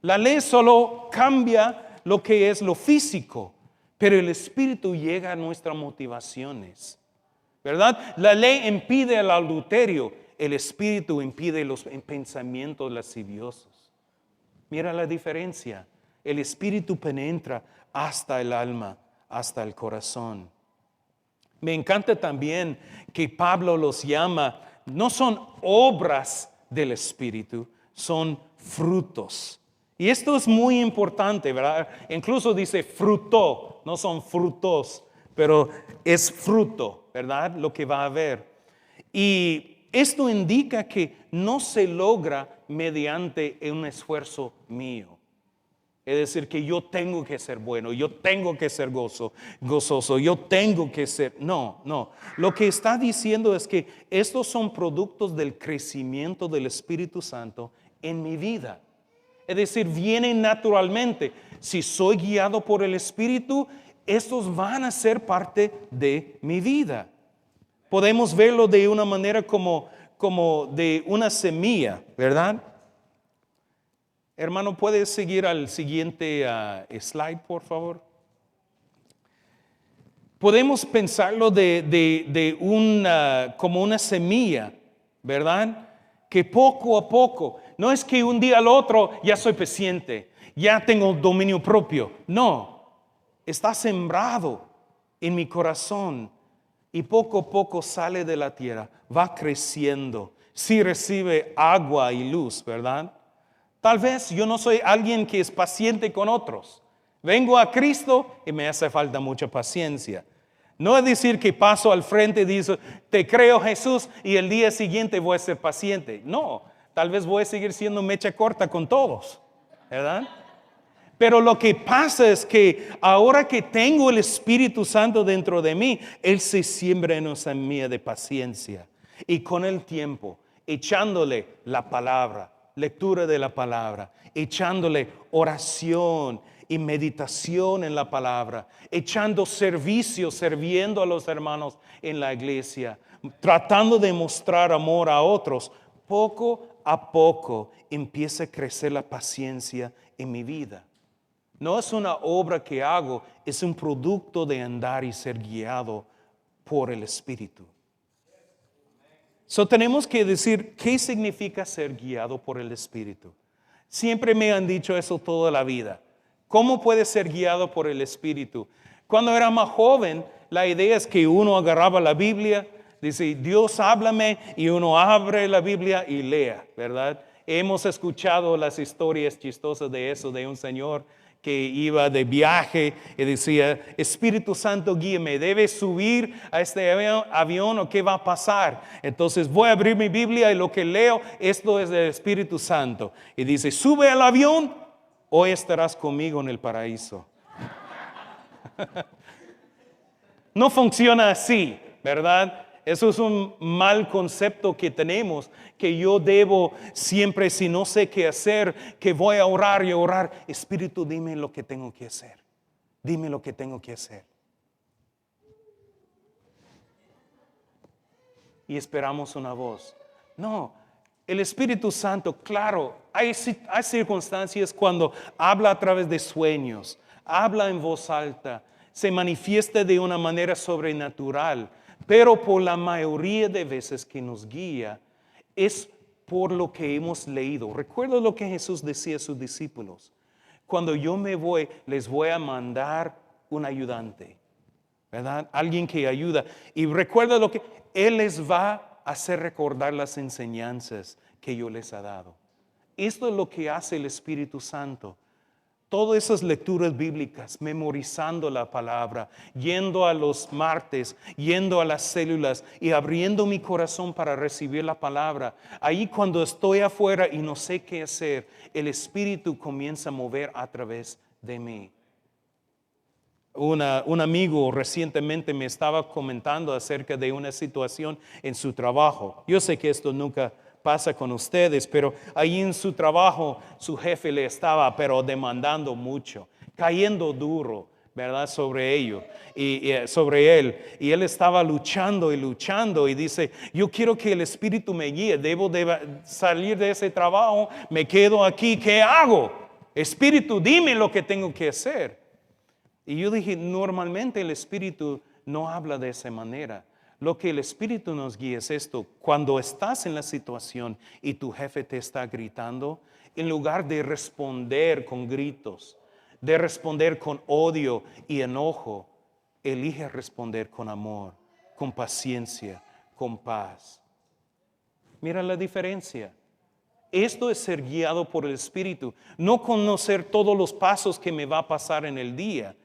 La ley solo cambia lo que es lo físico, pero el Espíritu llega a nuestras motivaciones, ¿verdad? La ley impide el adulterio, el Espíritu impide los pensamientos lasciviosos. Mira la diferencia. El Espíritu penetra hasta el alma, hasta el corazón. Me encanta también que Pablo los llama, no son obras del Espíritu, son frutos. Y esto es muy importante, ¿verdad? Incluso dice fruto, no son frutos, pero es fruto, ¿verdad? Lo que va a haber. Y esto indica que no se logra mediante un esfuerzo mío. Es decir, que yo tengo que ser bueno, yo tengo que ser gozoso, yo tengo que ser... No. Lo que está diciendo es que estos son productos del crecimiento del Espíritu Santo en mi vida. Es decir, vienen naturalmente. Si soy guiado por el Espíritu, estos van a ser parte de mi vida. Podemos verlo de una manera como de una semilla, ¿verdad? Hermano, ¿puedes seguir al siguiente slide, por favor? Podemos pensarlo como una semilla, ¿verdad? Que poco a poco, no es que un día al otro ya soy paciente, ya tengo dominio propio. No, está sembrado en mi corazón y poco a poco sale de la tierra, va creciendo. Sí recibe agua y luz, ¿verdad? Tal vez yo no soy alguien que es paciente con otros. Vengo a Cristo y me hace falta mucha paciencia. No es decir que paso al frente y digo, te creo Jesús y el día siguiente voy a ser paciente. No, tal vez voy a seguir siendo mecha corta con todos, ¿verdad? Pero lo que pasa es que ahora que tengo el Espíritu Santo dentro de mí, Él se siembra en una semilla de paciencia. Y con el tiempo, echándole la palabra, lectura de la palabra, echándole oración y meditación en la palabra, echando servicio, sirviendo a los hermanos en la iglesia, tratando de mostrar amor a otros, poco a poco empieza a crecer la paciencia en mi vida. No es una obra que hago, es un producto de andar y ser guiado por el Espíritu. Tenemos que decir, ¿qué significa ser guiado por el Espíritu? Siempre me han dicho eso toda la vida. ¿Cómo puede ser guiado por el Espíritu? Cuando era más joven, la idea es que uno agarraba la Biblia, dice, Dios háblame, y uno abre la Biblia y lea, ¿verdad? Hemos escuchado las historias chistosas de eso, de un señor que iba de viaje y decía, Espíritu Santo guíame, ¿debes subir a este avión o qué va a pasar? Entonces voy a abrir mi Biblia y lo que leo, esto es del Espíritu Santo. Y dice, sube al avión, hoy estarás conmigo en el paraíso. No funciona así, ¿verdad? Eso es un mal concepto que tenemos, que yo debo siempre, si no sé qué hacer, que voy a orar y orar. Espíritu, dime lo que tengo que hacer. Dime lo que tengo que hacer. Y esperamos una voz. No, el Espíritu Santo, claro, hay circunstancias cuando habla a través de sueños, habla en voz alta, se manifiesta de una manera sobrenatural. Pero por la mayoría de veces que nos guía es por lo que hemos leído. Recuerdo lo que Jesús decía a sus discípulos. Cuando yo me voy, les voy a mandar un ayudante, ¿verdad? Alguien que ayuda. Y recuerda lo que Él les va a hacer recordar las enseñanzas que yo les he dado. Esto es lo que hace el Espíritu Santo. Todas esas lecturas bíblicas, memorizando la palabra, yendo a los martes, yendo a las células y abriendo mi corazón para recibir la palabra. Ahí cuando estoy afuera y no sé qué hacer, el Espíritu comienza a mover a través de mí. Un amigo recientemente me estaba comentando acerca de una situación en su trabajo. Yo sé que esto nunca pasa con ustedes, pero ahí en su trabajo su jefe le estaba demandando mucho, cayendo duro, ¿verdad? Sobre ello y sobre él. Y él estaba luchando y dice, yo quiero que el Espíritu me guíe, debo salir de ese trabajo, me quedo aquí, ¿qué hago? Espíritu, dime lo que tengo que hacer. Y yo dije, normalmente el Espíritu no habla de esa manera. Lo que el Espíritu nos guía es esto. Cuando estás en la situación y tu jefe te está gritando, en lugar de responder con gritos, de responder con odio y enojo, elige responder con amor, con paciencia, con paz. Mira la diferencia. Esto es ser guiado por el Espíritu. No conocer todos los pasos que me va a pasar en el día.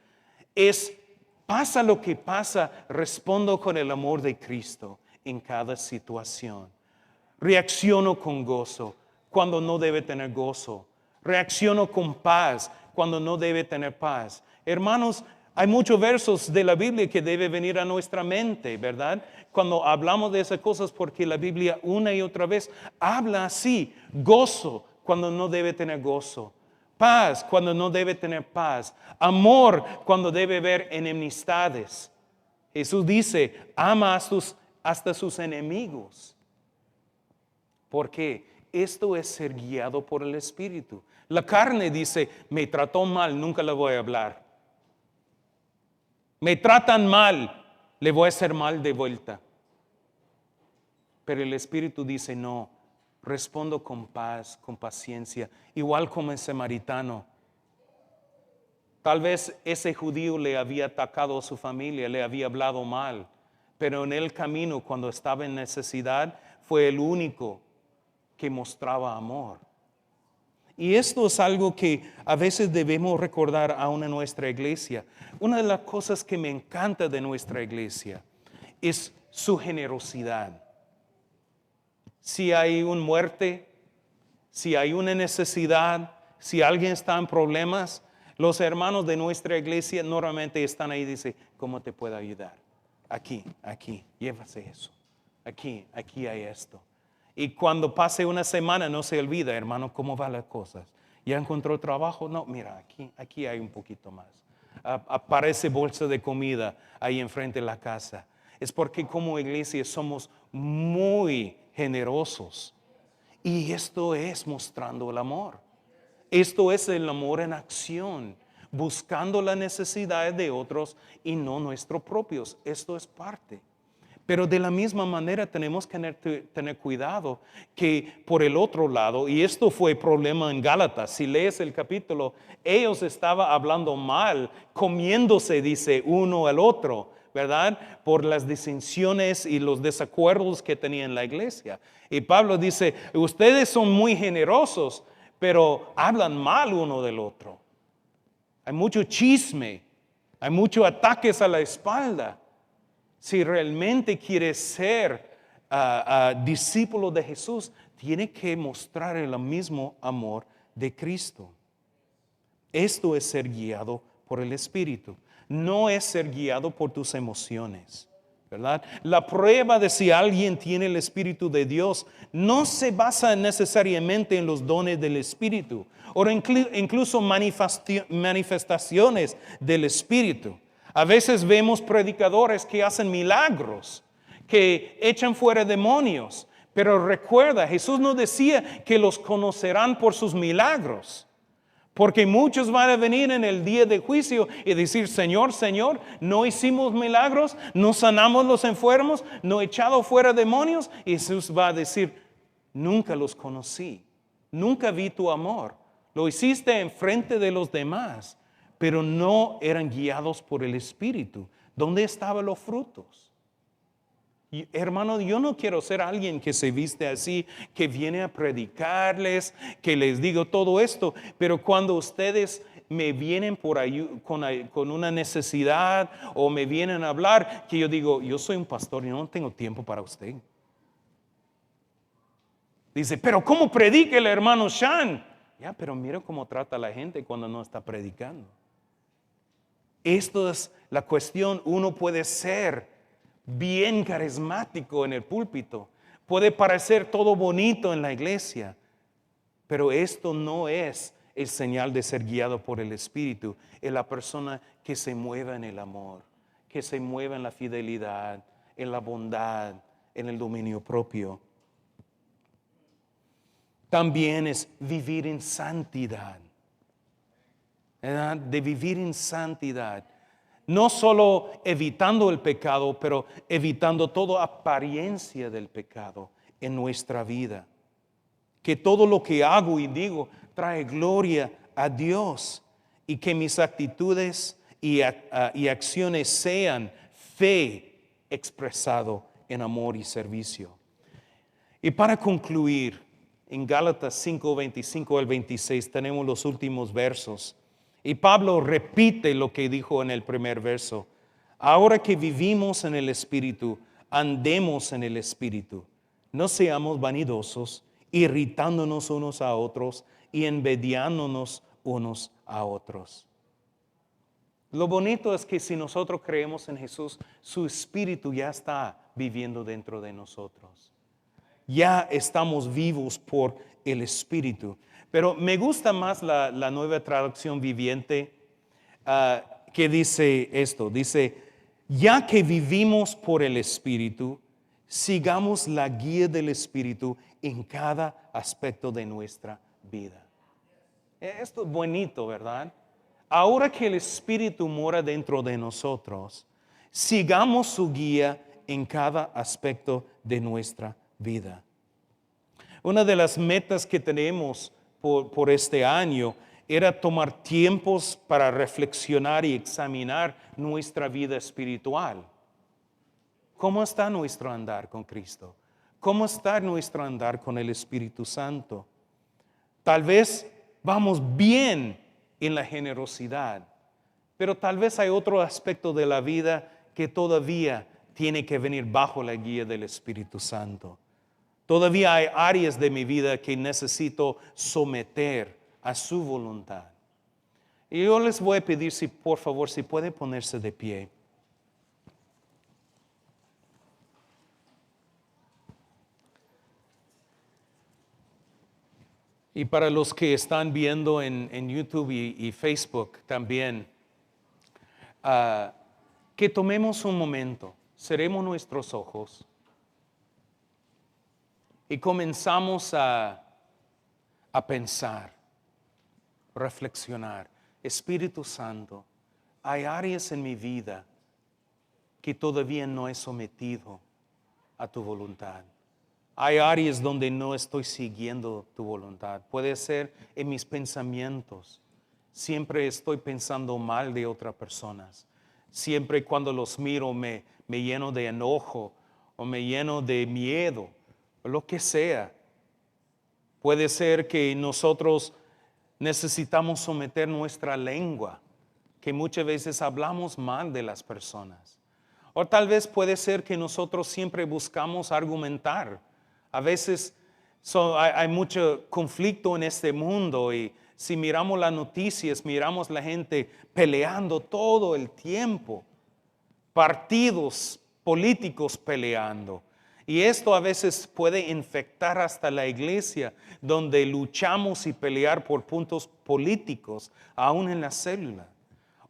Pasa lo que pasa, respondo con el amor de Cristo en cada situación. Reacciono con gozo cuando no debe tener gozo. Reacciono con paz cuando no debe tener paz. Hermanos, hay muchos versos de la Biblia que deben venir a nuestra mente, ¿verdad? Cuando hablamos de esas cosas, porque la Biblia una y otra vez habla así. Gozo cuando no debe tener gozo. Paz cuando no debe tener paz. Amor cuando debe haber enemistades. Jesús dice, ama hasta sus enemigos. ¿Por qué? Esto es ser guiado por el Espíritu. La carne dice, me trató mal, nunca le voy a hablar. Me tratan mal, le voy a hacer mal de vuelta. Pero el Espíritu dice, no, respondo con paz, con paciencia, igual como el samaritano. Tal vez ese judío le había atacado a su familia, le había hablado mal, pero en el camino, cuando estaba en necesidad, fue el único que mostraba amor. Y esto es algo que a veces debemos recordar aún en nuestra iglesia. Una de las cosas que me encanta de nuestra iglesia es su generosidad. Si hay una muerte, si hay una necesidad, si alguien está en problemas, los hermanos de nuestra iglesia normalmente están ahí y dicen, ¿cómo te puedo ayudar? Aquí, llévase eso. Aquí hay esto. Y cuando pase una semana no se olvida, hermano, cómo van las cosas. ¿Ya encontró trabajo? No, mira, aquí hay un poquito más. Aparece bolsa de comida ahí enfrente de la casa. Es porque como iglesia somos muy generosos. Y esto es mostrando el amor. Esto es el amor en acción, buscando las necesidades de otros y no nuestros propios. Esto es parte. Pero de la misma manera tenemos que tener cuidado que por el otro lado, y esto fue problema en Gálatas, si lees el capítulo, ellos estaban hablando mal, comiéndose, dice, uno al otro, ¿verdad? Por las disensiones y los desacuerdos que tenía en la iglesia. Y Pablo dice, ustedes son muy generosos, pero hablan mal uno del otro. Hay mucho chisme, hay muchos ataques a la espalda. Si realmente quiere ser discípulo de Jesús, tiene que mostrar el mismo amor de Cristo. Esto es ser guiado por el Espíritu. No es ser guiado por tus emociones, ¿verdad? La prueba de si alguien tiene el Espíritu de Dios no se basa necesariamente en los dones del Espíritu o incluso manifestaciones del Espíritu. A veces vemos predicadores que hacen milagros, que echan fuera demonios. Pero recuerda, Jesús no decía que los conocerán por sus milagros. Porque muchos van a venir en el día de juicio y decir, Señor, Señor, no hicimos milagros, no sanamos los enfermos, no echado fuera demonios. Y Jesús va a decir, nunca los conocí, nunca vi tu amor. Lo hiciste en frente de los demás, pero no eran guiados por el Espíritu. ¿Dónde estaban los frutos? Y, hermano, yo no quiero ser alguien que se viste así, que viene a predicarles, que les digo todo esto, pero cuando ustedes me vienen por ahí con una necesidad o me vienen a hablar, que yo digo, yo soy un pastor y no tengo tiempo para usted. Dice, pero ¿cómo predica el hermano Sean? Ya, pero mira cómo trata a la gente cuando no está predicando. Esto es la cuestión. Uno puede ser bien carismático en el púlpito, puede parecer todo bonito en la iglesia, pero esto no es el señal de ser guiado por el Espíritu. Es la persona que se mueva en el amor, que se mueva en la fidelidad, en la bondad, en el dominio propio. También es vivir en santidad. ¿Verdad? De vivir en santidad. No solo evitando el pecado, pero evitando toda apariencia del pecado en nuestra vida. Que todo lo que hago y digo trae gloria a Dios. y que mis actitudes y acciones sean fe expresado en amor y servicio. Y para concluir, en Gálatas 5, 25 al 26 tenemos los últimos versos. Y Pablo repite lo que dijo en el primer verso. Ahora que vivimos en el Espíritu, andemos en el Espíritu. No seamos vanidosos, irritándonos unos a otros y envidiándonos unos a otros. Lo bonito es que si nosotros creemos en Jesús, su Espíritu ya está viviendo dentro de nosotros. Ya estamos vivos por el Espíritu. Pero me gusta más la nueva traducción viviente que dice esto. Dice, ya que vivimos por el Espíritu, sigamos la guía del Espíritu en cada aspecto de nuestra vida. Esto es bonito, ¿verdad? Ahora que el Espíritu mora dentro de nosotros, sigamos su guía en cada aspecto de nuestra vida. Una de las metas que tenemos por este año era tomar tiempos para reflexionar y examinar nuestra vida espiritual. ¿Cómo está nuestro andar con Cristo? ¿Cómo está nuestro andar con el Espíritu Santo? Tal vez vamos bien en la generosidad, pero tal vez hay otro aspecto de la vida que todavía tiene que venir bajo la guía del Espíritu Santo. Todavía hay áreas de mi vida que necesito someter a su voluntad. Y yo les voy a pedir, si por favor, si pueden ponerse de pie. Y para los que están viendo en YouTube y Facebook también, que tomemos un momento, cerremos nuestros ojos y comenzamos a pensar, reflexionar. Espíritu Santo, hay áreas en mi vida que todavía no he sometido a tu voluntad. Hay áreas donde no estoy siguiendo tu voluntad. Puede ser en mis pensamientos. Siempre estoy pensando mal de otras personas. Siempre cuando los miro me lleno de enojo o me lleno de miedo, o lo que sea. Puede ser que nosotros necesitamos someter nuestra lengua, que muchas veces hablamos mal de las personas. O tal vez puede ser que nosotros siempre buscamos argumentar. A veces hay mucho conflicto en este mundo y si miramos las noticias, miramos la gente peleando todo el tiempo, partidos políticos peleando. Y esto a veces puede infectar hasta la iglesia, donde luchamos y pelear por puntos políticos, aún en la célula,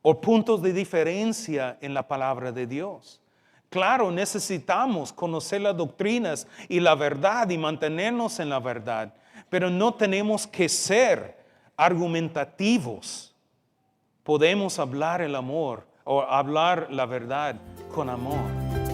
o puntos de diferencia en la palabra de Dios. Claro, necesitamos conocer las doctrinas y la verdad y mantenernos en la verdad, pero no tenemos que ser argumentativos. Podemos hablar el amor o hablar la verdad con amor.